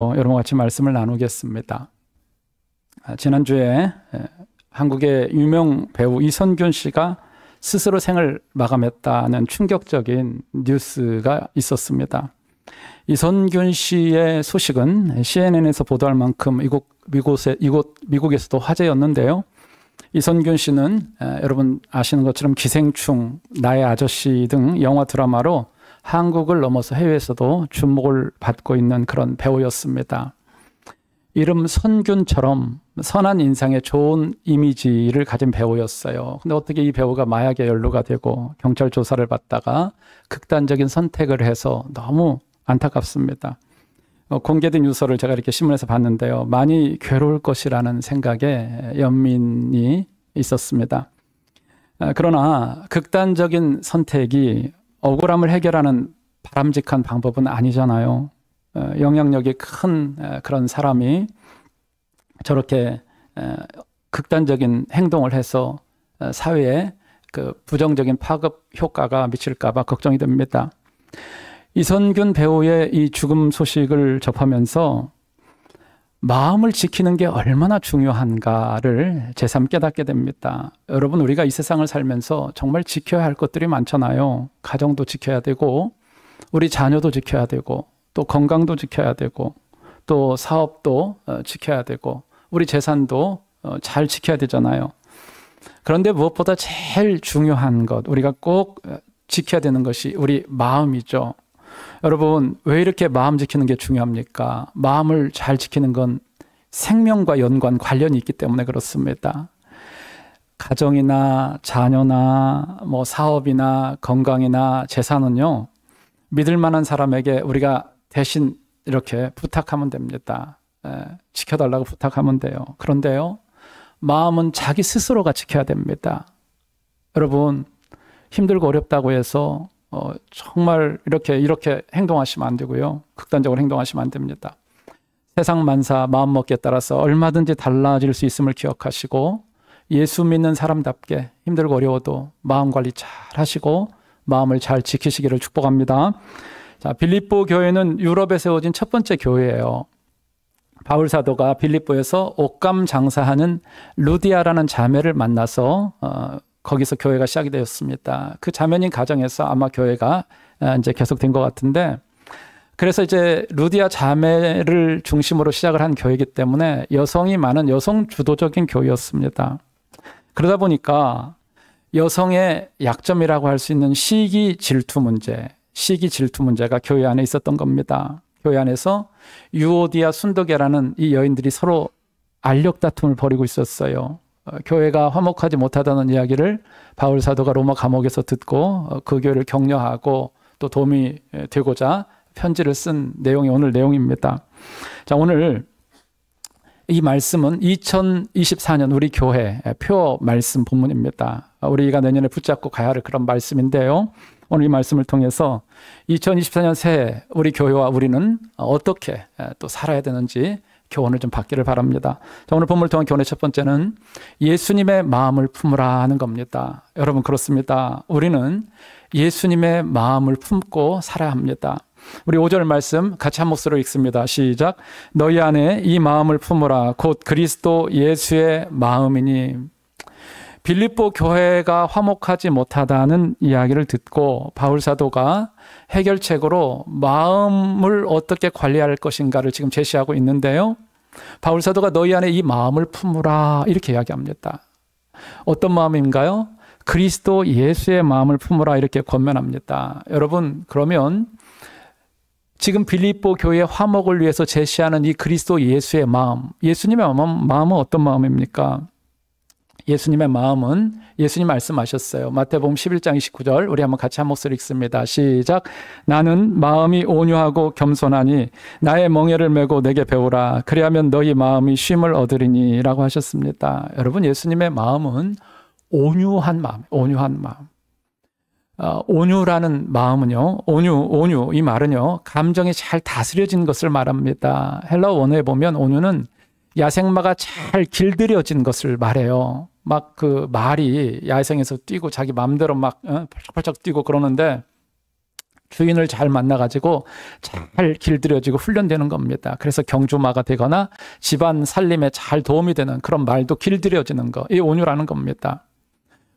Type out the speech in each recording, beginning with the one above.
여러분과 같이 말씀을 나누겠습니다. 지난주에 한국의 유명 배우 이선균 씨가 스스로 생을 마감했다는 충격적인 뉴스가 있었습니다. 이선균 씨의 소식은 CNN에서 보도할 만큼 미국에서도 화제였는데요. 이선균 씨는 여러분 아시는 것처럼 기생충, 나의 아저씨 등 영화 드라마로 한국을 넘어서 해외에서도 주목을 받고 있는 그런 배우였습니다. 이름 선균처럼 선한 인상에 좋은 이미지를 가진 배우였어요. 근데 어떻게 이 배우가 마약에 연루가 되고 경찰 조사를 받다가 극단적인 선택을 해서 너무 안타깝습니다. 공개된 유서를 제가 이렇게 신문에서 봤는데요. 많이 괴로울 것이라는 생각에 연민이 있었습니다. 그러나 극단적인 선택이 억울함을 해결하는 바람직한 방법은 아니잖아요. 영향력이 큰 그런 사람이 저렇게 극단적인 행동을 해서 사회에 그 부정적인 파급 효과가 미칠까 봐 걱정이 됩니다. 이선균 배우의 이 죽음 소식을 접하면서 마음을 지키는 게 얼마나 중요한가를 새삼 깨닫게 됩니다. 여러분, 우리가 이 세상을 살면서 정말 지켜야 할 것들이 많잖아요. 가정도 지켜야 되고, 우리 자녀도 지켜야 되고, 또 건강도 지켜야 되고, 또 사업도 지켜야 되고, 우리 재산도 잘 지켜야 되잖아요. 그런데 무엇보다 제일 중요한 것, 우리가 꼭 지켜야 되는 것이 우리 마음이죠. 여러분, 왜 이렇게 마음 지키는 게 중요합니까? 마음을 잘 지키는 건 생명과 관련이 있기 때문에 그렇습니다. 가정이나 자녀나 사업이나 건강이나 재산은요, 믿을 만한 사람에게 우리가 대신 이렇게 부탁하면 됩니다. 지켜달라고 부탁하면 돼요. 그런데요, 마음은 자기 스스로가 지켜야 됩니다. 여러분, 힘들고 어렵다고 해서 정말 이렇게 행동하시면 안 되고요. 극단적으로 행동하시면 안 됩니다. 세상 만사 마음먹기에 따라서 얼마든지 달라질 수 있음을 기억하시고 예수 믿는 사람답게 힘들고 어려워도 마음 관리 잘 하시고 마음을 잘 지키시기를 축복합니다. 자, 빌립보 교회는 유럽에 세워진 첫 번째 교회예요. 바울 사도가 빌립보에서 옷감 장사하는 루디아라는 자매를 만나서 거기서 교회가 시작이 되었습니다. 그 자매님 가정에서 아마 교회가 이제 계속된 것 같은데, 그래서 이제 루디아 자매를 중심으로 시작을 한 교회이기 때문에 여성이 많은 여성 주도적인 교회였습니다. 그러다 보니까 여성의 약점이라고 할 수 있는 시기 질투 문제가 교회 안에 있었던 겁니다. 교회 안에서 유오디아 순도계라는 이 여인들이 서로 알력 다툼을 벌이고 있었어요. 교회가 화목하지 못하다는 이야기를 바울 사도가 로마 감옥에서 듣고 그 교회를 격려하고 또 도움이 되고자 편지를 쓴 내용이 오늘 내용입니다. 자, 오늘 이 말씀은 2024년 우리 교회 표 말씀 본문입니다. 우리가 내년에 붙잡고 가야 할 그런 말씀인데요. 오늘 이 말씀을 통해서 2024년 새해 우리 교회와 우리는 어떻게 또 살아야 되는지 교훈을 좀 받기를 바랍니다. 자, 오늘 본문을 통한 교훈의 첫 번째는 예수님의 마음을 품으라 하는 겁니다. 여러분, 그렇습니다. 우리는 예수님의 마음을 품고 살아야 합니다. 우리 5절 말씀 같이 한 목소리로 읽습니다. 시작. 너희 안에 이 마음을 품으라. 곧 그리스도 예수의 마음이니. 빌립보 교회가 화목하지 못하다는 이야기를 듣고 바울 사도가 해결책으로 마음을 어떻게 관리할 것인가를 지금 제시하고 있는데요. 바울 사도가 너희 안에 이 마음을 품으라 이렇게 이야기합니다. 어떤 마음인가요? 그리스도 예수의 마음을 품으라 이렇게 권면합니다. 여러분, 그러면 지금 빌립보 교회의 화목을 위해서 제시하는 이 그리스도 예수의 마음, 예수님의 마음은 어떤 마음입니까? 예수님의 마음은 예수님 말씀하셨어요. 마태복음 11장 29절 우리 한번 같이 한 목소리 읽습니다. 시작. 나는 마음이 온유하고 겸손하니 나의 멍에를 메고 내게 배우라. 그리하면 너희 마음이 쉼을 얻으리니 라고 하셨습니다. 여러분, 예수님의 마음은 온유한 마음. 온유라는 마음은요, 온유 이 말은요, 감정이 잘 다스려진 것을 말합니다. 헬라어 원어에 보면 온유는 야생마가 잘 길들여진 것을 말해요. 막 그 말이 야생에서 뛰고 자기 마음대로 막 펄쩍펄쩍 뛰고 그러는데 주인을 잘 만나가지고 잘 길들여지고 훈련되는 겁니다. 그래서 경주마가 되거나 집안 살림에 잘 도움이 되는 그런 말도 길들여지는 거, 이 온유라는 겁니다.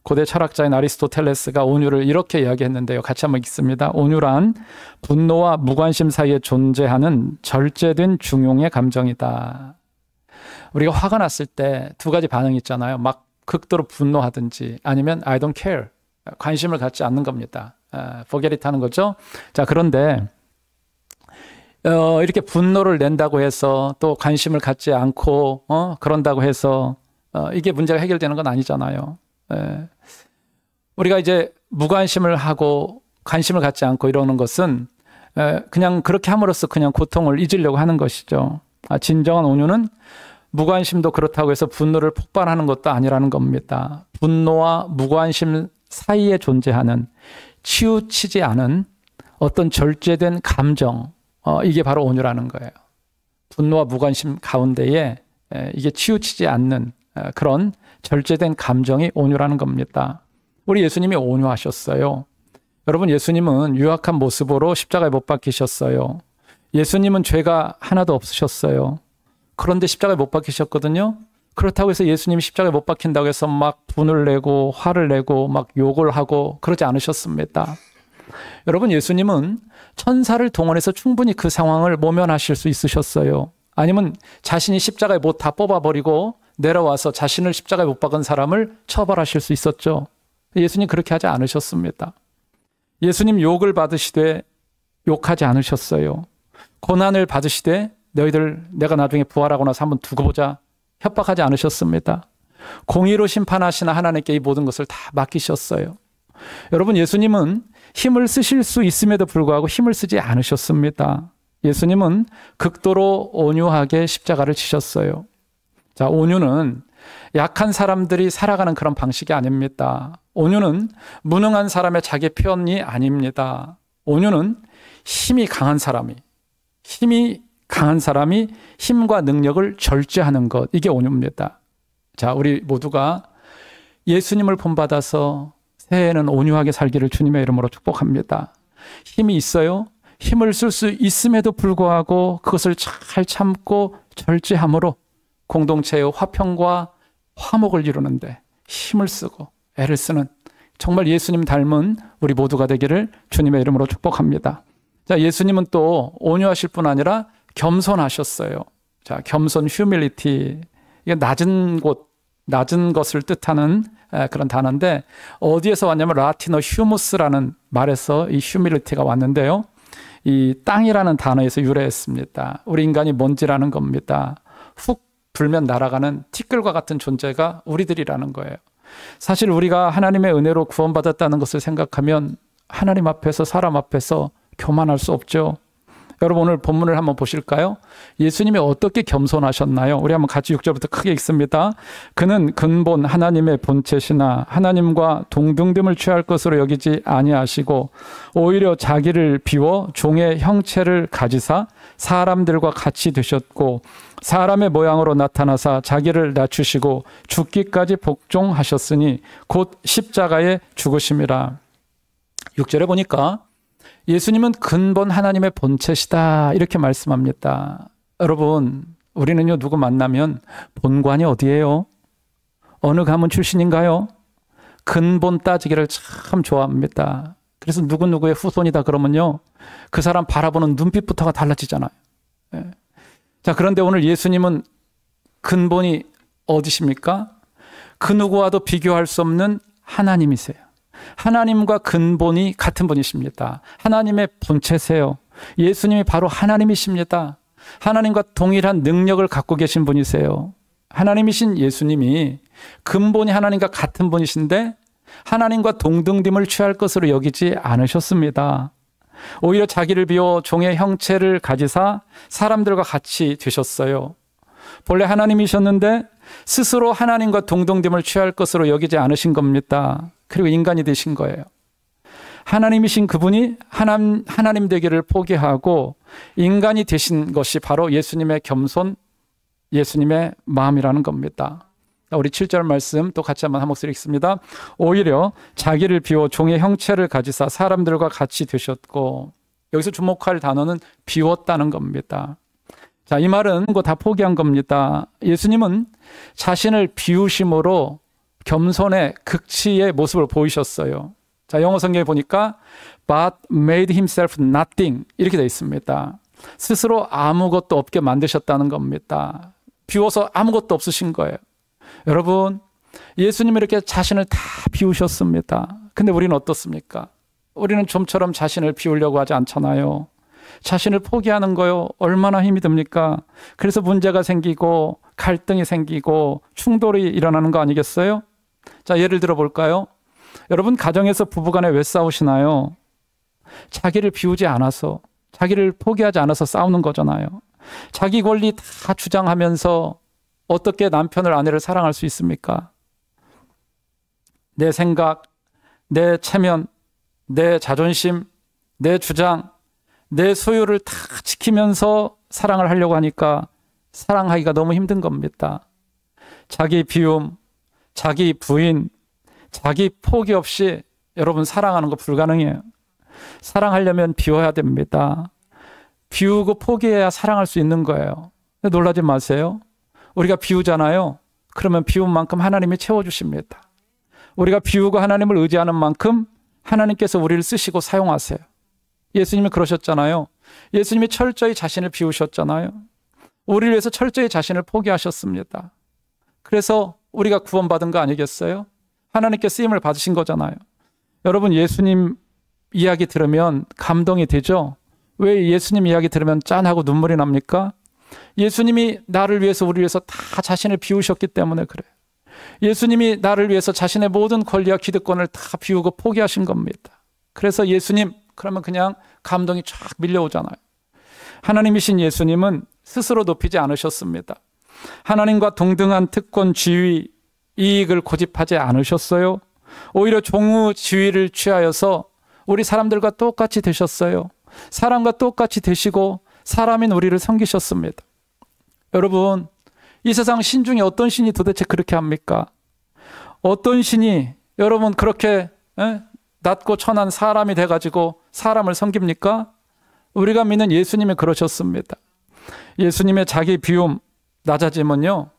고대 철학자인 아리스토텔레스가 온유를 이렇게 이야기했는데요. 같이 한번 읽습니다. 온유란 분노와 무관심 사이에 존재하는 절제된 중용의 감정이다. 우리가 화가 났을 때 두 가지 반응이 있잖아요. 막 극도로 분노하든지 아니면 I don't care, 관심을 갖지 않는 겁니다. forget it 하는 거죠. 자, 그런데 이렇게 분노를 낸다고 해서 또 관심을 갖지 않고 그런다고 해서 이게 문제가 해결되는 건 아니잖아요. 우리가 이제 무관심을 하고 관심을 갖지 않고 이러는 것은 그냥 그렇게 함으로써 그냥 고통을 잊으려고 하는 것이죠. 진정한 온유는 무관심도 그렇다고 해서 분노를 폭발하는 것도 아니라는 겁니다. 분노와 무관심 사이에 존재하는 치우치지 않은 어떤 절제된 감정, 이게 바로 온유라는 거예요. 분노와 무관심 가운데에 이게 치우치지 않는 그런 절제된 감정이 온유라는 겁니다. 우리 예수님이 온유하셨어요. 여러분, 예수님은 유약한 모습으로 십자가에 못 박히셨어요. 예수님은 죄가 하나도 없으셨어요. 그런데 십자가에 못 박히셨거든요. 그렇다고 해서 예수님이 십자가에 못 박힌다고 해서 막 분을 내고 화를 내고 막 욕을 하고 그러지 않으셨습니다. 여러분, 예수님은 천사를 동원해서 충분히 그 상황을 모면하실 수 있으셨어요. 아니면 자신이 십자가에 못 다 뽑아버리고 내려와서 자신을 십자가에 못 박은 사람을 처벌하실 수 있었죠. 예수님 그렇게 하지 않으셨습니다. 예수님 욕을 받으시되 욕하지 않으셨어요. 고난을 받으시되 너희들 내가 나중에 부활하고 나서 한번 두고 보자 협박하지 않으셨습니다. 공의로 심판하시는 하나님께 이 모든 것을 다 맡기셨어요. 여러분, 예수님은 힘을 쓰실 수 있음에도 불구하고 힘을 쓰지 않으셨습니다. 예수님은 극도로 온유하게 십자가를 지셨어요. 자, 온유는 약한 사람들이 살아가는 그런 방식이 아닙니다. 온유는 무능한 사람의 자기 표현이 아닙니다. 온유는 힘이 강한 사람이 힘과 능력을 절제하는 것, 이게 온유입니다. 자, 우리 모두가 예수님을 본받아서 새해에는 온유하게 살기를 주님의 이름으로 축복합니다. 힘이 있어요. 힘을 쓸 수 있음에도 불구하고 그것을 잘 참고 절제함으로 공동체의 화평과 화목을 이루는데 힘을 쓰고 애를 쓰는 정말 예수님 닮은 우리 모두가 되기를 주님의 이름으로 축복합니다. 자, 예수님은 또 온유하실 뿐 아니라 겸손하셨어요. 자, 겸손, humility. 이게 낮은 것을 뜻하는 그런 단어인데 어디에서 왔냐면 라틴어 humus라는 말에서 이 humility가 왔는데요. 이 땅이라는 단어에서 유래했습니다. 우리 인간이 먼지라는 겁니다. 훅 불면 날아가는 티끌과 같은 존재가 우리들이라는 거예요. 사실 우리가 하나님의 은혜로 구원받았다는 것을 생각하면 하나님 앞에서 사람 앞에서 교만할 수 없죠. 여러분, 오늘 본문을 한번 보실까요? 예수님이 어떻게 겸손하셨나요? 우리 한번 같이 6절부터 크게 읽습니다. 그는 근본 하나님의 본체시나 하나님과 동등됨을 취할 것으로 여기지 아니하시고 오히려 자기를 비워 종의 형체를 가지사 사람들과 같이 되셨고 사람의 모양으로 나타나사 자기를 낮추시고 죽기까지 복종하셨으니 곧 십자가에 죽으심이라. 6절에 보니까 예수님은 근본 하나님의 본체시다 이렇게 말씀합니다. 여러분, 우리는요 누구 만나면 본관이 어디예요? 어느 가문 출신인가요? 근본 따지기를 참 좋아합니다. 그래서 누구누구의 후손이다 그러면요 그 사람 바라보는 눈빛부터가 달라지잖아요. 자, 그런데 오늘 예수님은 근본이 어디십니까? 그 누구와도 비교할 수 없는 하나님이세요. 하나님과 근본이 같은 분이십니다. 하나님의 본체세요. 예수님이 바로 하나님이십니다. 하나님과 동일한 능력을 갖고 계신 분이세요. 하나님이신 예수님이 근본이 하나님과 같은 분이신데 하나님과 동등됨을 취할 것으로 여기지 않으셨습니다. 오히려 자기를 비워 종의 형체를 가지사 사람들과 같이 되셨어요. 본래 하나님이셨는데 스스로 하나님과 동등됨을 취할 것으로 여기지 않으신 겁니다. 그리고 인간이 되신 거예요. 하나님이신 그분이 하나님 되기를 포기하고 인간이 되신 것이 바로 예수님의 겸손, 예수님의 마음이라는 겁니다. 우리 7절 말씀 또 같이 한번 한 목소리 읽습니다. 오히려 자기를 비워 종의 형체를 가지사 사람들과 같이 되셨고, 여기서 주목할 단어는 비웠다는 겁니다. 자, 이 말은 그거 다 포기한 겁니다. 예수님은 자신을 비우심으로 겸손의 극치의 모습을 보이셨어요. 자, 영어 성경에 보니까 but made himself nothing 이렇게 되어 있습니다. 스스로 아무것도 없게 만드셨다는 겁니다. 비워서 아무것도 없으신 거예요. 여러분, 예수님이 이렇게 자신을 다 비우셨습니다. 근데 우리는 어떻습니까? 우리는 좀처럼 자신을 비우려고 하지 않잖아요. 자신을 포기하는 거요. 얼마나 힘이 듭니까? 그래서 문제가 생기고 갈등이 생기고 충돌이 일어나는 거 아니겠어요? 자, 예를 들어 볼까요? 여러분, 가정에서 부부간에 왜 싸우시나요? 자기를 비우지 않아서, 자기를 포기하지 않아서 싸우는 거잖아요. 자기 권리 다 주장하면서 어떻게 남편을, 아내를 사랑할 수 있습니까? 내 생각, 내 체면, 내 자존심, 내 주장, 내 소유를 다 지키면서 사랑을 하려고 하니까 사랑하기가 너무 힘든 겁니다. 자기 비움, 자기 부인, 자기 포기 없이 여러분 사랑하는 거 불가능해요. 사랑하려면 비워야 됩니다. 비우고 포기해야 사랑할 수 있는 거예요. 놀라지 마세요. 우리가 비우잖아요. 그러면 비운 만큼 하나님이 채워주십니다. 우리가 비우고 하나님을 의지하는 만큼 하나님께서 우리를 쓰시고 사용하세요. 예수님이 그러셨잖아요. 예수님이 철저히 자신을 비우셨잖아요. 우리를 위해서 철저히 자신을 포기하셨습니다. 그래서 우리가 구원받은 거 아니겠어요? 하나님께 쓰임을 받으신 거잖아요. 여러분, 예수님 이야기 들으면 감동이 되죠? 왜 예수님 이야기 들으면 짠하고 눈물이 납니까? 예수님이 나를 위해서, 우리를 위해서 다 자신을 비우셨기 때문에 그래요. 예수님이 나를 위해서 자신의 모든 권리와 기득권을 다 비우고 포기하신 겁니다. 그래서 예수님, 그러면 그냥 감동이 쫙 밀려오잖아요. 하나님이신 예수님은 스스로 높이지 않으셨습니다. 하나님과 동등한 특권, 지위, 이익을 고집하지 않으셨어요. 오히려 종의 지위를 취하여서 우리 사람들과 똑같이 되셨어요. 사람과 똑같이 되시고 사람인 우리를 섬기셨습니다. 여러분, 이 세상 신 중에 어떤 신이 도대체 그렇게 합니까? 어떤 신이 여러분 그렇게 낮고 천한 사람이 돼가지고 사람을 섬깁니까? 우리가 믿는 예수님이 그러셨습니다. 예수님의 자기 비움, 낮아짐은요,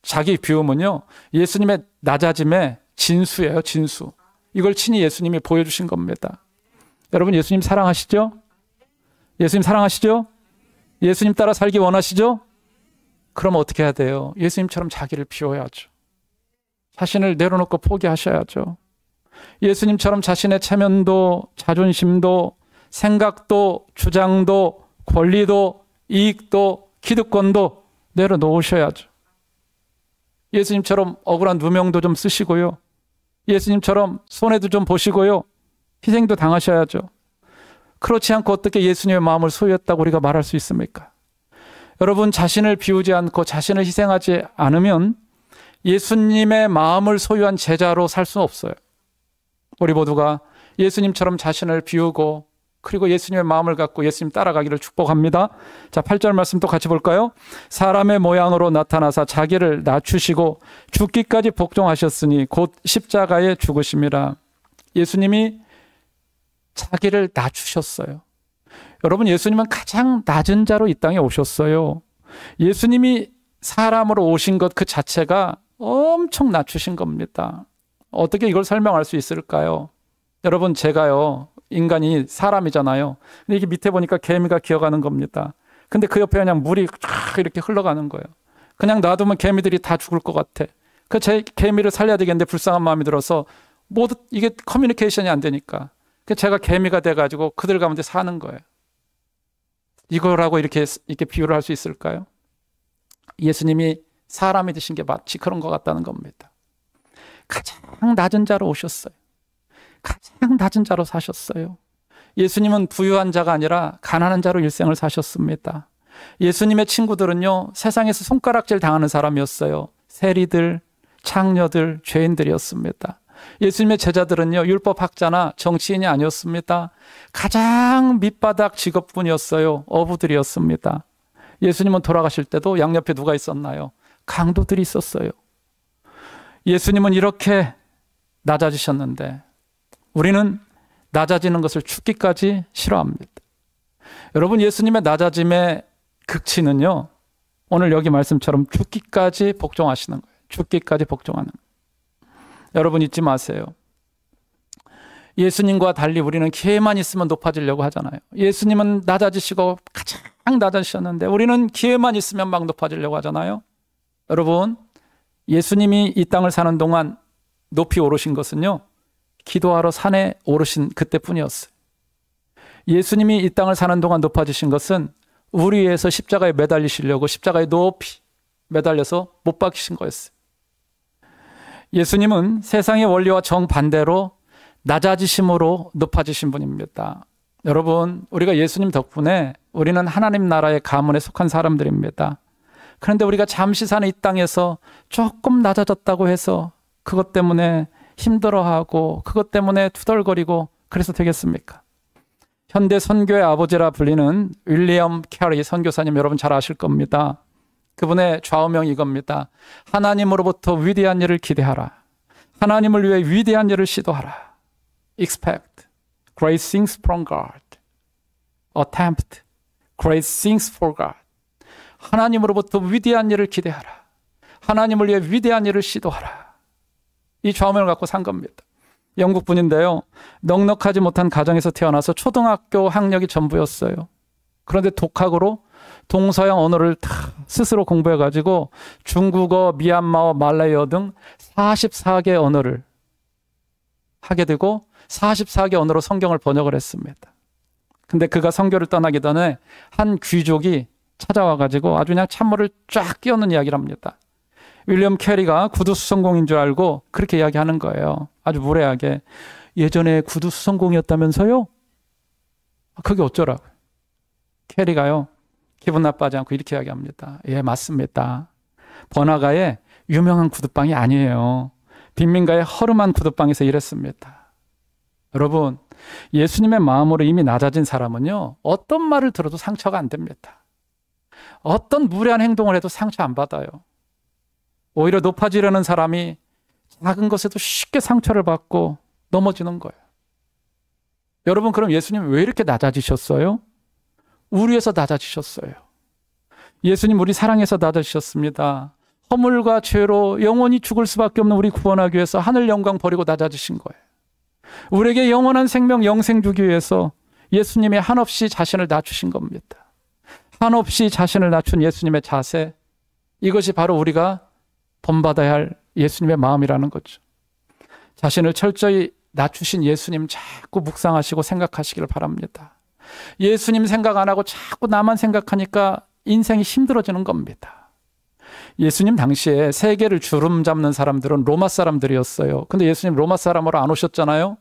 자기 비움은요, 예수님의 낮아짐의 진수예요, 진수. 이걸 친히 예수님이 보여주신 겁니다. 여러분, 예수님 사랑하시죠? 예수님 사랑하시죠? 예수님 따라 살기 원하시죠? 그럼 어떻게 해야 돼요? 예수님처럼 자기를 비워야죠. 자신을 내려놓고 포기하셔야죠. 예수님처럼 자신의 체면도, 자존심도, 생각도, 주장도, 권리도, 이익도, 기득권도 내려놓으셔야죠. 예수님처럼 억울한 누명도 좀 쓰시고요. 예수님처럼 손해도 좀 보시고요. 희생도 당하셔야죠. 그렇지 않고 어떻게 예수님의 마음을 소유했다고 우리가 말할 수 있습니까? 여러분, 자신을 비우지 않고 자신을 희생하지 않으면 예수님의 마음을 소유한 제자로 살 수 없어요. 우리 모두가 예수님처럼 자신을 비우고 그리고 예수님의 마음을 갖고 예수님 따라가기를 축복합니다. 자, 8절 말씀 또 같이 볼까요? 사람의 모양으로 나타나사 자기를 낮추시고 죽기까지 복종하셨으니 곧 십자가에 죽으심이라. 예수님이 자기를 낮추셨어요. 여러분, 예수님은 가장 낮은 자로 이 땅에 오셨어요. 예수님이 사람으로 오신 것 그 자체가 엄청 낮추신 겁니다. 어떻게 이걸 설명할 수 있을까요? 여러분, 제가요, 인간이 사람이잖아요. 근데 이게 밑에 보니까 개미가 기어가는 겁니다. 근데 그 옆에 그냥 물이 쫙 이렇게 흘러가는 거예요. 그냥 놔두면 개미들이 다 죽을 것 같아. 그 제 개미를 살려야 되겠는데 불쌍한 마음이 들어서 모두 이게 커뮤니케이션이 안 되니까 제가 개미가 돼가지고 그들 가운데 사는 거예요. 이거라고 이렇게 비유를 할 수 있을까요? 예수님이 사람이 되신 게 마치 그런 것 같다는 겁니다. 가장 낮은 자로 오셨어요. 가장 낮은 자로 사셨어요. 예수님은 부유한 자가 아니라 가난한 자로 일생을 사셨습니다. 예수님의 친구들은요, 세상에서 손가락질 당하는 사람이었어요. 세리들, 창녀들, 죄인들이었습니다. 예수님의 제자들은요, 율법학자나 정치인이 아니었습니다. 가장 밑바닥 직업군이었어요. 어부들이었습니다. 예수님은 돌아가실 때도 양옆에 누가 있었나요? 강도들이 있었어요. 예수님은 이렇게 낮아지셨는데 우리는 낮아지는 것을 죽기까지 싫어합니다. 여러분, 예수님의 낮아짐의 극치는요, 오늘 여기 말씀처럼 죽기까지 복종하시는 거예요. 죽기까지 복종하는 거예요. 여러분 잊지 마세요. 예수님과 달리 우리는 기회만 있으면 높아지려고 하잖아요. 예수님은 낮아지시고 가장 낮아지셨는데 우리는 기회만 있으면 막 높아지려고 하잖아요. 여러분, 예수님이 이 땅을 사는 동안 높이 오르신 것은요, 기도하러 산에 오르신 그때뿐이었어요. 예수님이 이 땅을 사는 동안 높아지신 것은 우리 위해서 십자가에 매달리시려고 십자가에 높이 매달려서 못 박히신 거였어요. 예수님은 세상의 원리와 정반대로 낮아지심으로 높아지신 분입니다. 여러분, 우리가 예수님 덕분에 우리는 하나님 나라의 가문에 속한 사람들입니다. 그런데 우리가 잠시 사는 이 땅에서 조금 낮아졌다고 해서 그것 때문에 힘들어하고 그것 때문에 투덜거리고 그래서 되겠습니까? 현대 선교의 아버지라 불리는 윌리엄 캐리 선교사님, 여러분 잘 아실 겁니다. 그분의 좌우명이 이겁니다. 하나님으로부터 위대한 일을 기대하라. 하나님을 위해 위대한 일을 시도하라. Expect great things from God. Attempt great things for God. 하나님으로부터 위대한 일을 기대하라. 하나님을 위해 위대한 일을 시도하라. 이 좌우명을 갖고 산 겁니다. 영국 분인데요, 넉넉하지 못한 가정에서 태어나서 초등학교 학력이 전부였어요. 그런데 독학으로 동서양 언어를 다 스스로 공부해가지고 중국어, 미얀마어, 말레이어 등 44개 언어를 하게 되고 44개 언어로 성경을 번역을 했습니다. 근데 그가 선교를 떠나기 전에 한 귀족이 찾아와가지고 아주 그냥 찬물을 쫙 끼얹는 이야기를 합니다. 윌리엄 캐리가 구두수성공인 줄 알고 그렇게 이야기하는 거예요. 아주 무례하게. 예전에 구두수성공이었다면서요? 그게 어쩌라고요? 캐리가요, 기분 나빠하지 않고 이렇게 이야기합니다. 예, 맞습니다. 번화가에 유명한 구두방이 아니에요. 빈민가의 허름한 구두방에서 일했습니다. 여러분, 예수님의 마음으로 이미 낮아진 사람은요, 어떤 말을 들어도 상처가 안 됩니다. 어떤 무례한 행동을 해도 상처 안 받아요. 오히려 높아지려는 사람이 작은 것에도 쉽게 상처를 받고 넘어지는 거예요. 여러분, 그럼 예수님 왜 이렇게 낮아지셨어요? 우리 위해서 낮아지셨어요. 예수님 우리 사랑해서 낮아지셨습니다. 허물과 죄로 영원히 죽을 수밖에 없는 우리 구원하기 위해서 하늘 영광 버리고 낮아지신 거예요. 우리에게 영원한 생명, 영생 주기 위해서 예수님이 한없이 자신을 낮추신 겁니다. 한없이 자신을 낮춘 예수님의 자세, 이것이 바로 우리가 본받아야 할 예수님의 마음이라는 거죠. 자신을 철저히 낮추신 예수님 자꾸 묵상하시고 생각하시기를 바랍니다. 예수님 생각 안 하고 자꾸 나만 생각하니까 인생이 힘들어지는 겁니다. 예수님 당시에 세계를 주름 잡는 사람들은 로마 사람들이었어요. 근데 예수님 로마 사람으로 안 오셨잖아요.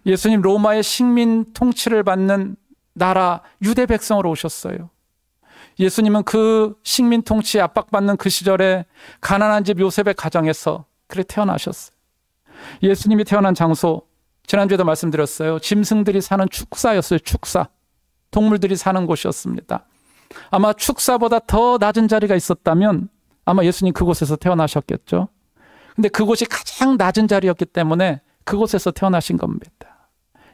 예수님 로마의 식민 통치를 받는 나라 유대 백성으로 오셨어요. 예수님은 그 식민 통치에 압박받는 그 시절에 가난한 집 요셉의 가정에서 그래 태어나셨어요. 예수님이 태어난 장소, 지난주에도 말씀드렸어요. 짐승들이 사는 축사였어요. 축사. 동물들이 사는 곳이었습니다. 아마 축사보다 더 낮은 자리가 있었다면 아마 예수님 그곳에서 태어나셨겠죠. 근데 그곳이 가장 낮은 자리였기 때문에 그곳에서 태어나신 겁니다.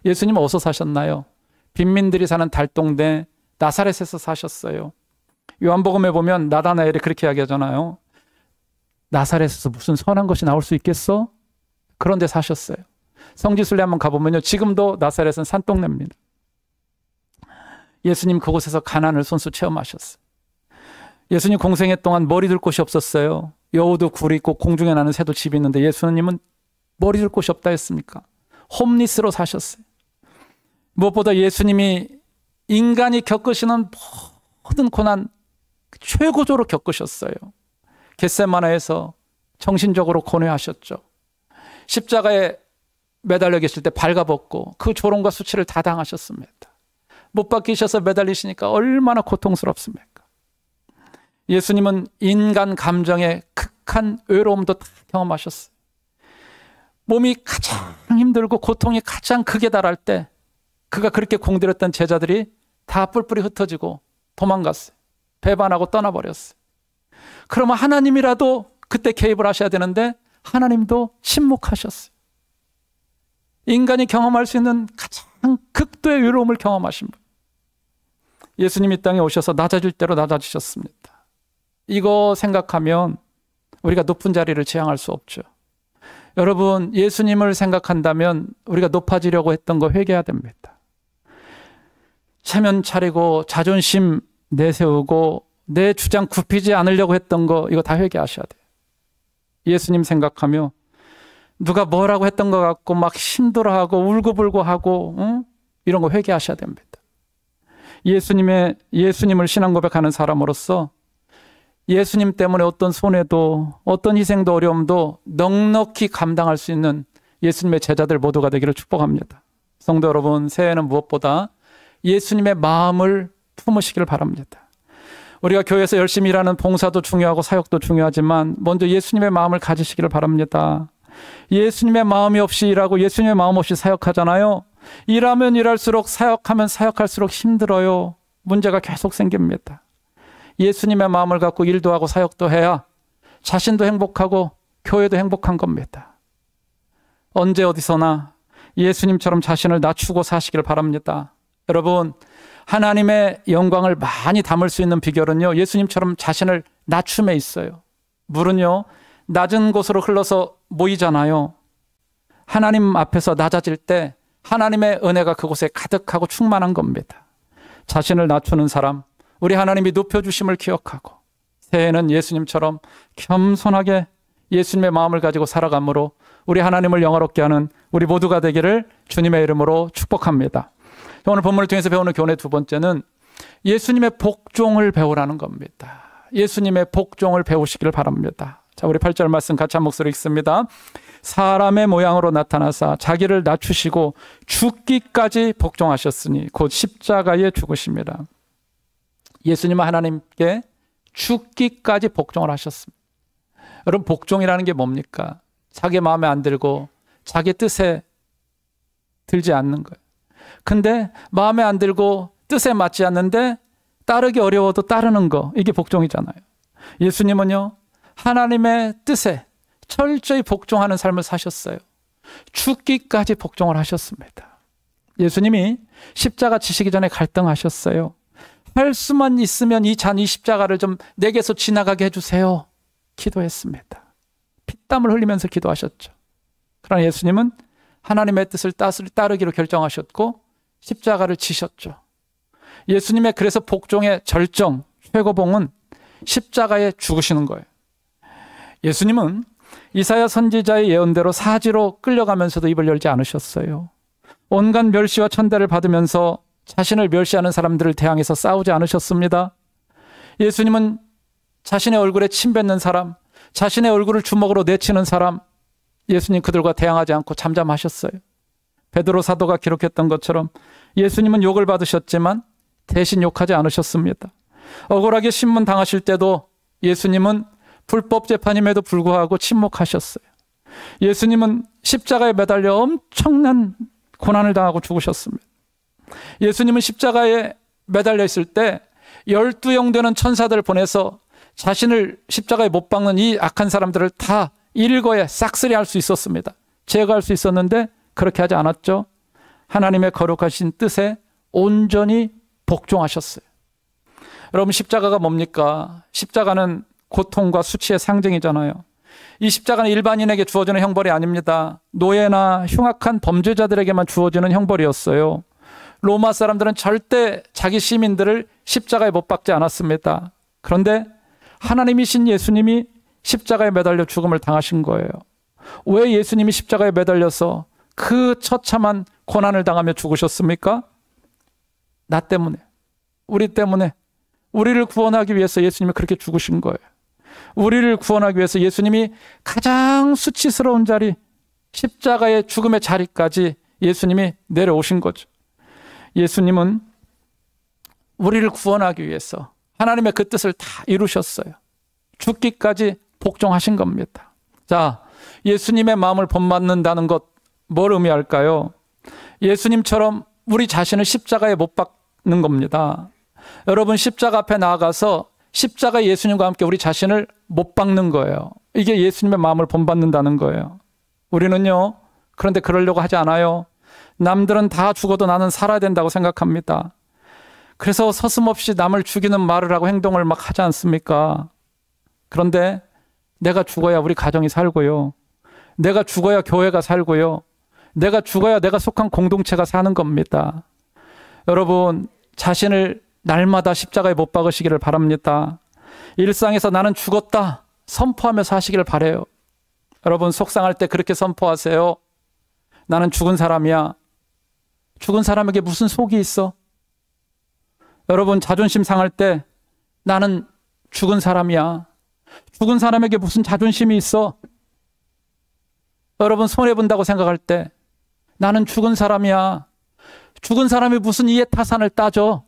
예수님은 어디서 사셨나요? 빈민들이 사는 달동네 나사렛에서 사셨어요. 요한복음에 보면 나다나엘이 그렇게 이야기하잖아요. 나사렛에서 무슨 선한 것이 나올 수 있겠어? 그런데 사셨어요. 성지순례 한번 가보면요, 지금도 나사렛은 산동네입니다. 예수님 그곳에서 가난을 손수 체험하셨어요. 예수님 공생애 동안 머리 둘 곳이 없었어요. 여우도 굴이 있고 공중에 나는 새도 집이 있는데 예수님은 머리 둘 곳이 없다 했습니까? 홈리스로 사셨어요. 무엇보다 예수님이 인간이 겪으시는 모든 고난 최고조로 겪으셨어요. 겟세마네에서 정신적으로 고뇌하셨죠. 십자가에 매달려 계실 때 발가벗고 그 조롱과 수치를 다 당하셨습니다. 못 박히셔서 매달리시니까 얼마나 고통스럽습니까? 예수님은 인간 감정의 극한 외로움도 다 경험하셨어요. 몸이 가장 힘들고 고통이 가장 극에 달할 때 그가 그렇게 공들였던 제자들이 다 뿔뿔이 흩어지고 도망갔어요. 배반하고 떠나버렸어요. 그러면 하나님이라도 그때 개입을 하셔야 되는데 하나님도 침묵하셨어요. 인간이 경험할 수 있는 가장 극도의 외로움을 경험하신 분. 예수님이 이 땅에 오셔서 낮아질 대로 낮아지셨습니다. 이거 생각하면 우리가 높은 자리를 지향할 수 없죠. 여러분, 예수님을 생각한다면 우리가 높아지려고 했던 거 회개해야 됩니다. 체면 차리고 자존심 내세우고 내 주장 굽히지 않으려고 했던 거, 이거 다 회개하셔야 돼요. 예수님 생각하며 누가 뭐라고 했던 것 같고 막 힘들어하고 울고불고하고 이런 거 회개하셔야 됩니다. 예수님을 신앙 고백하는 사람으로서 예수님 때문에 어떤 손해도 어떤 희생도 어려움도 넉넉히 감당할 수 있는 예수님의 제자들 모두가 되기를 축복합니다. 성도 여러분, 새해에는 무엇보다 예수님의 마음을 품으시기를 바랍니다. 우리가 교회에서 열심히 일하는 봉사도 중요하고 사역도 중요하지만 먼저 예수님의 마음을 가지시기를 바랍니다. 예수님의 마음이 없이 일하고 예수님의 마음 없이 사역하잖아요. 일하면 일할수록, 사역하면 사역할수록 힘들어요. 문제가 계속 생깁니다. 예수님의 마음을 갖고 일도 하고 사역도 해야 자신도 행복하고 교회도 행복한 겁니다. 언제 어디서나 예수님처럼 자신을 낮추고 사시길 바랍니다. 여러분, 하나님의 영광을 많이 담을 수 있는 비결은요, 예수님처럼 자신을 낮춤에 있어요. 물은요, 낮은 곳으로 흘러서 모이잖아요. 하나님 앞에서 낮아질 때 하나님의 은혜가 그곳에 가득하고 충만한 겁니다. 자신을 낮추는 사람, 우리 하나님이 높여주심을 기억하고 새해에는 예수님처럼 겸손하게 예수님의 마음을 가지고 살아감으로 우리 하나님을 영화롭게 하는 우리 모두가 되기를 주님의 이름으로 축복합니다. 오늘 본문을 통해서 배우는 교훈의 두 번째는 예수님의 복종을 배우라는 겁니다. 예수님의 복종을 배우시기를 바랍니다. 자, 우리 8절 말씀 같이 한 목소리 읽습니다. 사람의 모양으로 나타나사 자기를 낮추시고 죽기까지 복종하셨으니 곧 십자가에 죽으십니다. 예수님은 하나님께 죽기까지 복종을 하셨습니다. 여러분, 복종이라는 게 뭡니까? 자기 마음에 안 들고 자기 뜻에 들지 않는 거예요. 근데 마음에 안 들고 뜻에 맞지 않는데 따르기 어려워도 따르는 거, 이게 복종이잖아요. 예수님은요, 하나님의 뜻에 철저히 복종하는 삶을 사셨어요. 죽기까지 복종을 하셨습니다. 예수님이 십자가 지시기 전에 갈등하셨어요. 할 수만 있으면 이 십자가를 좀 내게서 지나가게 해주세요. 기도했습니다. 피땀을 흘리면서 기도하셨죠. 그러나 예수님은 하나님의 뜻을 따르기로 결정하셨고 십자가를 지셨죠. 예수님의 그래서 복종의 절정, 최고봉은 십자가에 죽으시는 거예요. 예수님은 이사야 선지자의 예언대로 사지로 끌려가면서도 입을 열지 않으셨어요. 온갖 멸시와 천대를 받으면서 자신을 멸시하는 사람들을 대항해서 싸우지 않으셨습니다. 예수님은 자신의 얼굴에 침 뱉는 사람, 자신의 얼굴을 주먹으로 내치는 사람, 예수님 그들과 대항하지 않고 잠잠하셨어요. 베드로 사도가 기록했던 것처럼 예수님은 욕을 받으셨지만 대신 욕하지 않으셨습니다. 억울하게 신문 당하실 때도 예수님은 불법 재판임에도 불구하고 침묵하셨어요. 예수님은 십자가에 매달려 엄청난 고난을 당하고 죽으셨습니다. 예수님은 십자가에 매달려 있을 때 12영 되는 천사들을 보내서 자신을 십자가에 못 박는 이 악한 사람들을 다 일거에 싹쓸이 할 수 있었습니다. 제거할 수 있었는데 그렇게 하지 않았죠. 하나님의 거룩하신 뜻에 온전히 복종하셨어요. 여러분, 십자가가 뭡니까? 십자가는 고통과 수치의 상징이잖아요. 이 십자가는 일반인에게 주어지는 형벌이 아닙니다. 노예나 흉악한 범죄자들에게만 주어지는 형벌이었어요. 로마 사람들은 절대 자기 시민들을 십자가에 못 박지 않았습니다. 그런데 하나님이신 예수님이 십자가에 매달려 죽음을 당하신 거예요. 왜 예수님이 십자가에 매달려서 그 처참한 고난을 당하며 죽으셨습니까? 나 때문에, 우리 때문에, 우리를 구원하기 위해서 예수님이 그렇게 죽으신 거예요. 우리를 구원하기 위해서 예수님이 가장 수치스러운 자리, 십자가의 죽음의 자리까지 예수님이 내려오신 거죠. 예수님은 우리를 구원하기 위해서 하나님의 그 뜻을 다 이루셨어요. 죽기까지 복종하신 겁니다. 자, 예수님의 마음을 본받는다는 것, 뭘 의미할까요? 예수님처럼 우리 자신을 십자가에 못 박는 겁니다. 여러분, 십자가 앞에 나아가서 십자가 예수님과 함께 우리 자신을 못 박는 거예요. 이게 예수님의 마음을 본받는다는 거예요. 우리는요, 그런데 그러려고 하지 않아요. 남들은 다 죽어도 나는 살아야 된다고 생각합니다. 그래서 서슴없이 남을 죽이는 말을 하고 행동을 막 하지 않습니까? 그런데 내가 죽어야 우리 가정이 살고요. 내가 죽어야 교회가 살고요. 내가 죽어야 내가 속한 공동체가 사는 겁니다. 여러분, 자신을 날마다 십자가에 못 박으시기를 바랍니다. 일상에서 나는 죽었다 선포하며 사시기를 바라요. 여러분, 속상할 때 그렇게 선포하세요. 나는 죽은 사람이야. 죽은 사람에게 무슨 속이 있어? 여러분, 자존심 상할 때 나는 죽은 사람이야. 죽은 사람에게 무슨 자존심이 있어? 여러분, 손해본다고 생각할 때 나는 죽은 사람이야. 죽은 사람이 무슨 이해타산을 따져?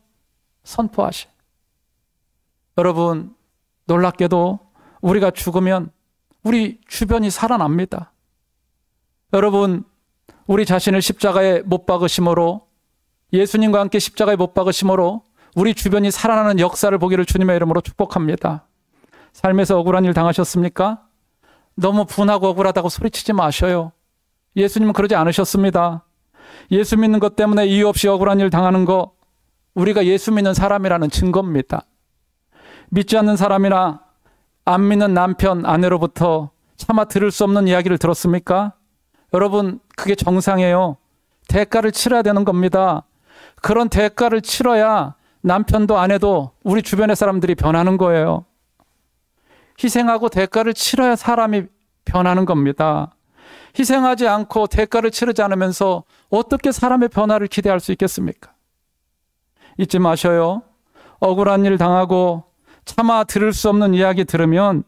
선포하시. 여러분, 놀랍게도 우리가 죽으면 우리 주변이 살아납니다. 여러분, 우리 자신을 십자가에 못 박으심으로, 예수님과 함께 십자가에 못 박으심으로 우리 주변이 살아나는 역사를 보기를 주님의 이름으로 축복합니다. 삶에서 억울한 일 당하셨습니까? 너무 분하고 억울하다고 소리치지 마셔요. 예수님은 그러지 않으셨습니다. 예수 믿는 것 때문에 이유 없이 억울한 일 당하는 거, 우리가 예수 믿는 사람이라는 증거입니다. 믿지 않는 사람이나 안 믿는 남편, 아내로부터 차마 들을 수 없는 이야기를 들었습니까? 여러분, 그게 정상이에요. 대가를 치러야 되는 겁니다. 그런 대가를 치러야 남편도 아내도 우리 주변의 사람들이 변하는 거예요. 희생하고 대가를 치러야 사람이 변하는 겁니다. 희생하지 않고 대가를 치르지 않으면서 어떻게 사람의 변화를 기대할 수 있겠습니까? 잊지 마셔요. 억울한 일 당하고 차마 들을 수 없는 이야기 들으면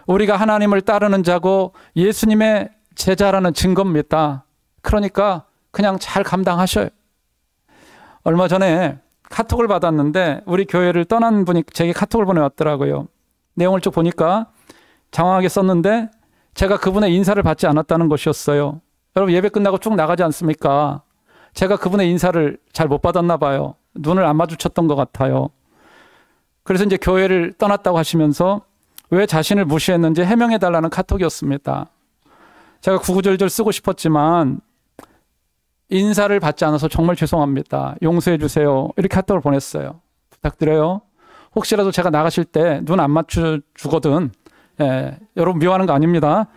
우리가 하나님을 따르는 자고 예수님의 제자라는 증거입니다. 그러니까 그냥 잘 감당하셔요. 얼마 전에 카톡을 받았는데 우리 교회를 떠난 분이 제게 카톡을 보내왔더라고요. 내용을 쭉 보니까 장황하게 썼는데 제가 그분의 인사를 받지 않았다는 것이었어요. 여러분, 예배 끝나고 쭉 나가지 않습니까? 제가 그분의 인사를 잘 못 받았나 봐요. 눈을 안 마주쳤던 것 같아요. 그래서 이제 교회를 떠났다고 하시면서 왜 자신을 무시했는지 해명해달라는 카톡이었습니다. 제가 구구절절 쓰고 싶었지만 인사를 받지 않아서 정말 죄송합니다. 용서해 주세요. 이렇게 카톡을 보냈어요. 부탁드려요. 혹시라도 제가 나가실 때 눈 안 맞춰주거든. 여러분 미워하는 거 아닙니다.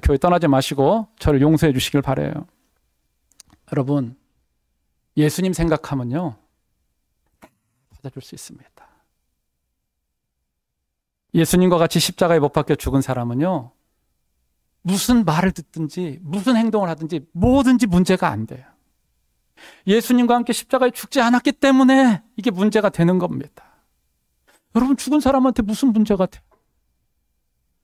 교회 떠나지 마시고 저를 용서해 주시길 바라요. 여러분, 예수님 생각하면요, 받아줄 수 있습니다. 예수님과 같이 십자가에 못 박혀 죽은 사람은요, 무슨 말을 듣든지 무슨 행동을 하든지 뭐든지 문제가 안 돼요. 예수님과 함께 십자가에 죽지 않았기 때문에 이게 문제가 되는 겁니다. 여러분, 죽은 사람한테 무슨 문제가 돼요?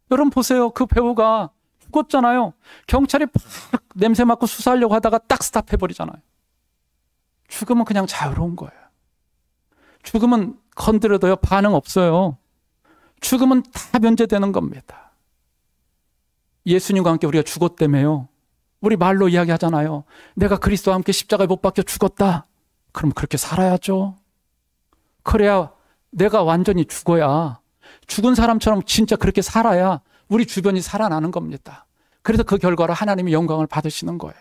여러분 보세요. 그 배우가 죽었잖아요. 경찰이 팍 냄새 맡고 수사하려고 하다가 딱 스탑해버리잖아요. 죽음은 그냥 자유로운 거예요. 죽음은 건드려도요 반응 없어요. 죽음은 다 면제되는 겁니다. 예수님과 함께 우리가 죽었다며요. 우리 말로 이야기하잖아요. 내가 그리스도와 함께 십자가에 못 박혀 죽었다. 그럼 그렇게 살아야죠. 그래야 내가 완전히 죽어야, 죽은 사람처럼 진짜 그렇게 살아야 우리 주변이 살아나는 겁니다. 그래서 그 결과로 하나님이 영광을 받으시는 거예요.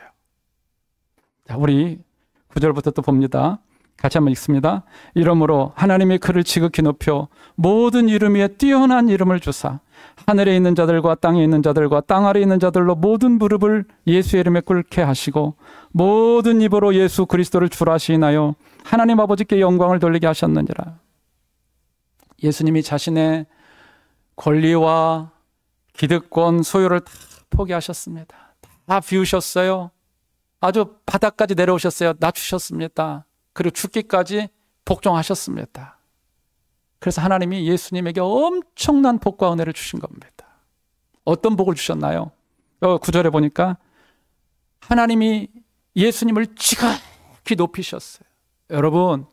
자, 우리 9절부터 또 봅니다. 같이 한번 읽습니다. 이러므로 하나님이 그를 지극히 높여 모든 이름 위에 뛰어난 이름을 주사 하늘에 있는 자들과 땅에 있는 자들과 땅 아래에 있는 자들로 모든 무릎을 예수의 이름에 꿇게 하시고 모든 입으로 예수 그리스도를 주라 하시나요 하나님 아버지께 영광을 돌리게 하셨느니라. 예수님이 자신의 권리와 기득권, 소유를 다 포기하셨습니다. 다 비우셨어요. 아주 바닥까지 내려오셨어요. 낮추셨습니다. 그리고 죽기까지 복종하셨습니다. 그래서 하나님이 예수님에게 엄청난 복과 은혜를 주신 겁니다. 어떤 복을 주셨나요? 9절에 보니까 하나님이 예수님을 지극히 높이셨어요. 여러분,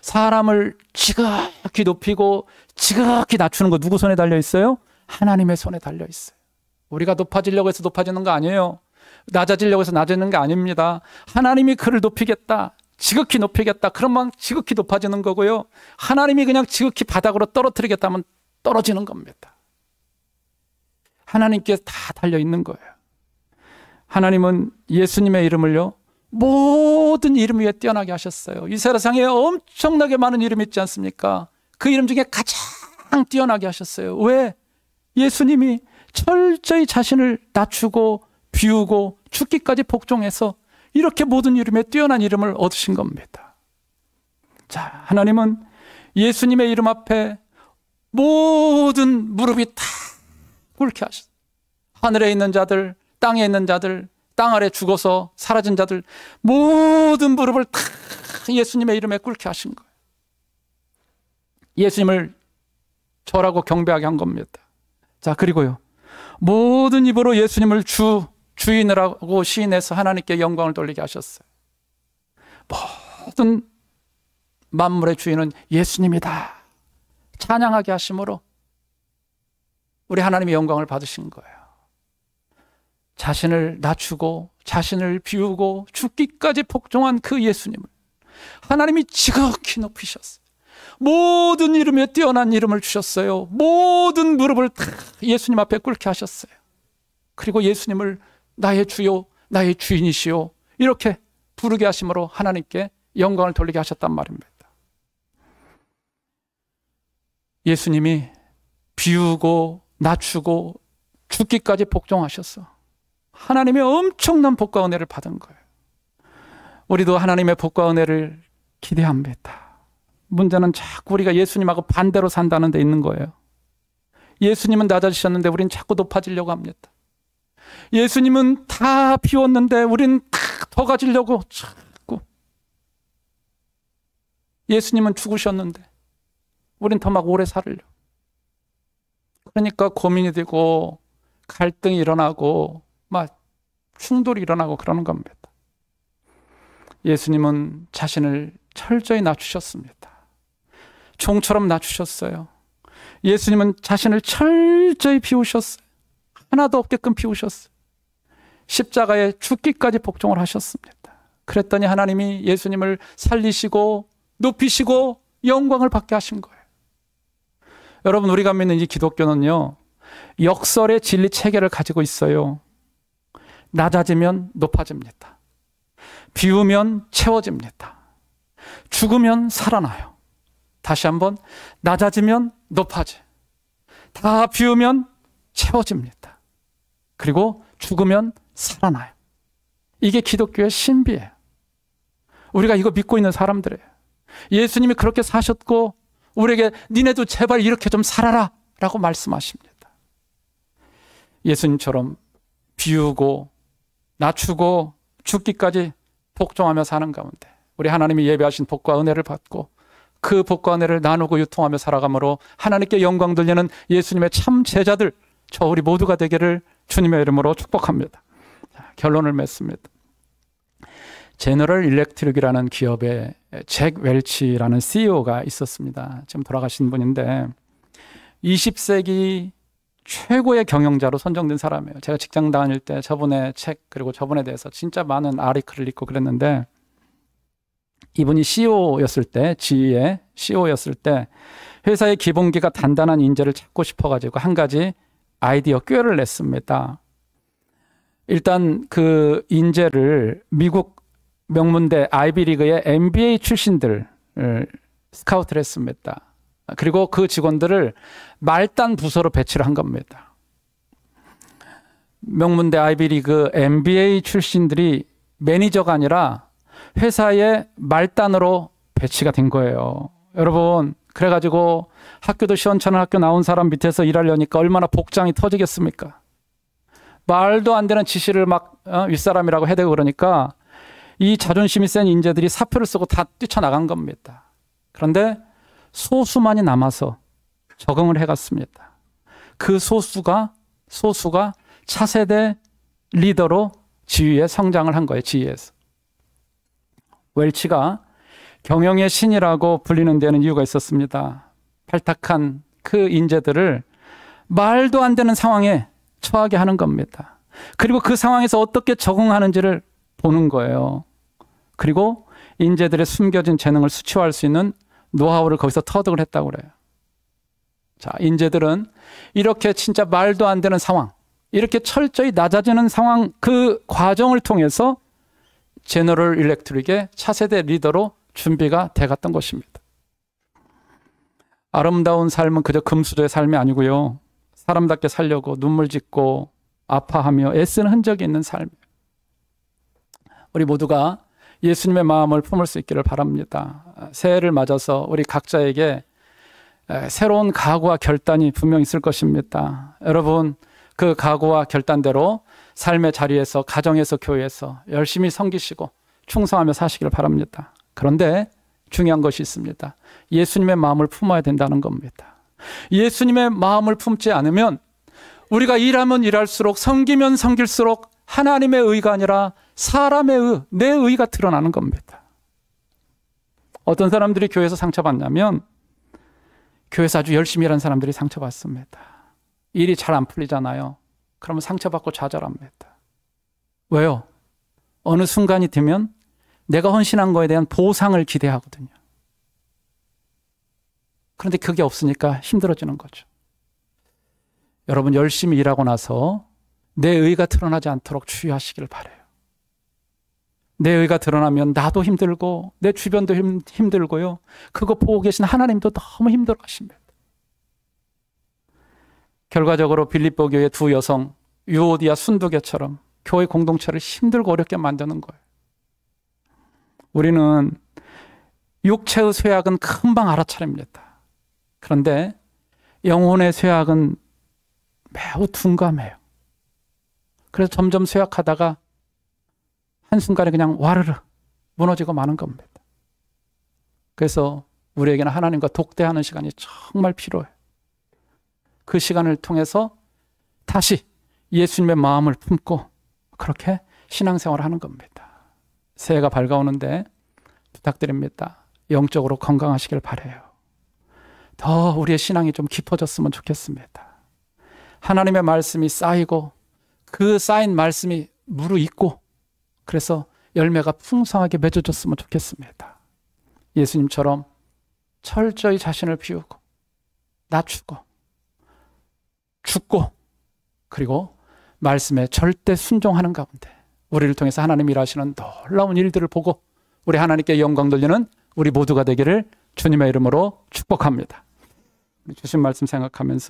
사람을 지극히 높이고 지극히 낮추는 거 누구 손에 달려 있어요? 하나님의 손에 달려 있어요. 우리가 높아지려고 해서 높아지는 거 아니에요. 낮아지려고 해서 낮아지는 게 아닙니다. 하나님이 그를 높이겠다, 지극히 높이겠다, 그러면 지극히 높아지는 거고요. 하나님이 그냥 지극히 바닥으로 떨어뜨리겠다면 떨어지는 겁니다. 하나님께 다 달려 있는 거예요. 하나님은 예수님의 이름을요, 모든 이름 위에 뛰어나게 하셨어요. 이 세상에 엄청나게 많은 이름이 있지 않습니까? 그 이름 중에 가장 뛰어나게 하셨어요. 왜? 예수님이 철저히 자신을 낮추고 비우고 죽기까지 복종해서 이렇게 모든 이름에 뛰어난 이름을 얻으신 겁니다. 자, 하나님은 예수님의 이름 앞에 모든 무릎이 다 꿇게 하셨어요. 하늘에 있는 자들, 땅에 있는 자들, 땅 아래 죽어서 사라진 자들, 모든 무릎을 다 예수님의 이름에 꿇게 하신 거예요. 예수님을 절하고 경배하게 한 겁니다. 자, 그리고요, 모든 입으로 예수님을 주인이라고 시인해서 하나님께 영광을 돌리게 하셨어요. 모든 만물의 주인은 예수님이다 찬양하게 하심으로 우리 하나님의 영광을 받으신 거예요. 자신을 낮추고 자신을 비우고 죽기까지 복종한 그 예수님을 하나님이 지극히 높이셨어요. 모든 이름에 뛰어난 이름을 주셨어요. 모든 무릎을 다 예수님 앞에 꿇게 하셨어요. 그리고 예수님을 나의 주요, 나의 주인이시요, 이렇게 부르게 하심으로 하나님께 영광을 돌리게 하셨단 말입니다. 예수님이 비우고 낮추고 죽기까지 복종하셨어. 하나님의 엄청난 복과 은혜를 받은 거예요. 우리도 하나님의 복과 은혜를 기대합니다. 문제는 자꾸 우리가 예수님하고 반대로 산다는 데 있는 거예요. 예수님은 낮아지셨는데 우린 자꾸 높아지려고 합니다. 예수님은 다 비웠는데 우린 다 더 가지려고 자꾸. 예수님은 죽으셨는데 우린 더 막 오래 살으려고. 그러니까 고민이 되고 갈등이 일어나고 막 충돌이 일어나고 그러는 겁니다. 예수님은 자신을 철저히 낮추셨습니다. 종처럼 낮추셨어요. 예수님은 자신을 철저히 비우셨어요. 하나도 없게끔 비우셨어요. 십자가에 죽기까지 복종을 하셨습니다. 그랬더니 하나님이 예수님을 살리시고 높이시고 영광을 받게 하신 거예요. 여러분, 우리가 믿는 이 기독교는요, 역설의 진리 체계를 가지고 있어요. 낮아지면 높아집니다. 비우면 채워집니다. 죽으면 살아나요. 다시 한번, 낮아지면 높아져. 다 비우면 채워집니다. 그리고 죽으면 살아나요. 이게 기독교의 신비예요. 우리가 이거 믿고 있는 사람들이에요. 예수님이 그렇게 사셨고 우리에게 니네도 제발 이렇게 좀 살아라 라고 말씀하십니다. 예수님처럼 비우고 낮추고 죽기까지 복종하며 사는 가운데 우리 하나님이 예배하신 복과 은혜를 받고 그 복과 은혜를 나누고 유통하며 살아감으로 하나님께 영광 돌리는 예수님의 참 제자들, 저 우리 모두가 되기를 주님의 이름으로 축복합니다. 자, 결론을 맺습니다. 제너럴 일렉트릭이라는 기업에 잭 웰치라는 CEO가 있었습니다. 지금 돌아가신 분인데 20세기 최고의 경영자로 선정된 사람이에요. 제가 직장 다닐 때 저분의 책 그리고 저분에 대해서 진짜 많은 아티클을 읽고 그랬는데, 이분이 CEO였을 때, GE의 CEO였을 때 회사의 기본기가 단단한 인재를 찾고 싶어가지고 한 가지 아이디어 꾀를 냈습니다. 일단 그 인재를 미국 명문대 아이비리그의 MBA 출신들을 스카우트를 했습니다. 그리고 그 직원들을 말단 부서로 배치를 한 겁니다. 명문대 아이비리그 MBA 출신들이 매니저가 아니라 회사의 말단으로 배치가 된 거예요. 여러분, 그래가지고 학교도 시원찮은 학교 나온 사람 밑에서 일하려니까 얼마나 복장이 터지겠습니까? 말도 안 되는 지시를 막 윗사람이라고 해대고 그러니까 이 자존심이 센 인재들이 사표를 쓰고 다 뛰쳐나간 겁니다. 그런데 소수만이 남아서 적응을 해갔습니다. 그 소수가 차세대 리더로 지휘에 성장을 한 거예요. 지휘에서. 웰치가 경영의 신이라고 불리는 데는 이유가 있었습니다. 발탁한 그 인재들을 말도 안 되는 상황에 처하게 하는 겁니다. 그리고 그 상황에서 어떻게 적응하는지를 보는 거예요. 그리고 인재들의 숨겨진 재능을 수치화할 수 있는 노하우를 거기서 터득을 했다고 그래요. 자, 인재들은 이렇게 진짜 말도 안 되는 상황, 이렇게 철저히 낮아지는 상황, 그 과정을 통해서 제너럴 일렉트릭의 차세대 리더로 준비가 돼갔던 것입니다. 아름다운 삶은 그저 금수저의 삶이 아니고요. 사람답게 살려고 눈물 짓고 아파하며 애쓰는 흔적이 있는 삶이에요. 우리 모두가 예수님의 마음을 품을 수 있기를 바랍니다. 새해를 맞아서 우리 각자에게 새로운 각오와 결단이 분명 있을 것입니다. 여러분, 그 각오와 결단대로 삶의 자리에서, 가정에서, 교회에서 열심히 섬기시고 충성하며 사시기를 바랍니다. 그런데 중요한 것이 있습니다. 예수님의 마음을 품어야 된다는 겁니다. 예수님의 마음을 품지 않으면 우리가 일하면 일할수록, 섬기면 섬길수록 하나님의 의가 아니라 사람의 의, 내 의가 드러나는 겁니다. 어떤 사람들이 교회에서 상처받냐면 교회에서 아주 열심히 일하는 사람들이 상처받습니다. 일이 잘 안 풀리잖아요. 그러면 상처받고 좌절합니다. 왜요? 어느 순간이 되면 내가 헌신한 거에 대한 보상을 기대하거든요. 그런데 그게 없으니까 힘들어지는 거죠. 여러분, 열심히 일하고 나서 내 의가 드러나지 않도록 주의하시길 바라요. 내 의가 드러나면 나도 힘들고 내 주변도 힘들고요. 그거 보고 계신 하나님도 너무 힘들어 하십니다. 결과적으로 빌립보 교회 두 여성 유오디아 순두개처럼 교회 공동체를 힘들고 어렵게 만드는 거예요. 우리는 육체의 쇠약은 금방 알아차립니다. 그런데 영혼의 쇠약은 매우 둔감해요. 그래서 점점 쇠약하다가 한순간에 그냥 와르르 무너지고 마는 겁니다. 그래서 우리에게는 하나님과 독대하는 시간이 정말 필요해요. 그 시간을 통해서 다시 예수님의 마음을 품고 그렇게 신앙생활을 하는 겁니다. 새해가 밝아오는데 부탁드립니다. 영적으로 건강하시길 바라요. 더 우리의 신앙이 좀 깊어졌으면 좋겠습니다. 하나님의 말씀이 쌓이고 그 쌓인 말씀이 무르익고 그래서 열매가 풍성하게 맺어졌으면 좋겠습니다. 예수님처럼 철저히 자신을 비우고 낮추고 죽고 그리고 말씀에 절대 순종하는 가운데 우리를 통해서 하나님이 일하시는 놀라운 일들을 보고 우리 하나님께 영광 돌리는 우리 모두가 되기를 주님의 이름으로 축복합니다. 주신 말씀 생각하면서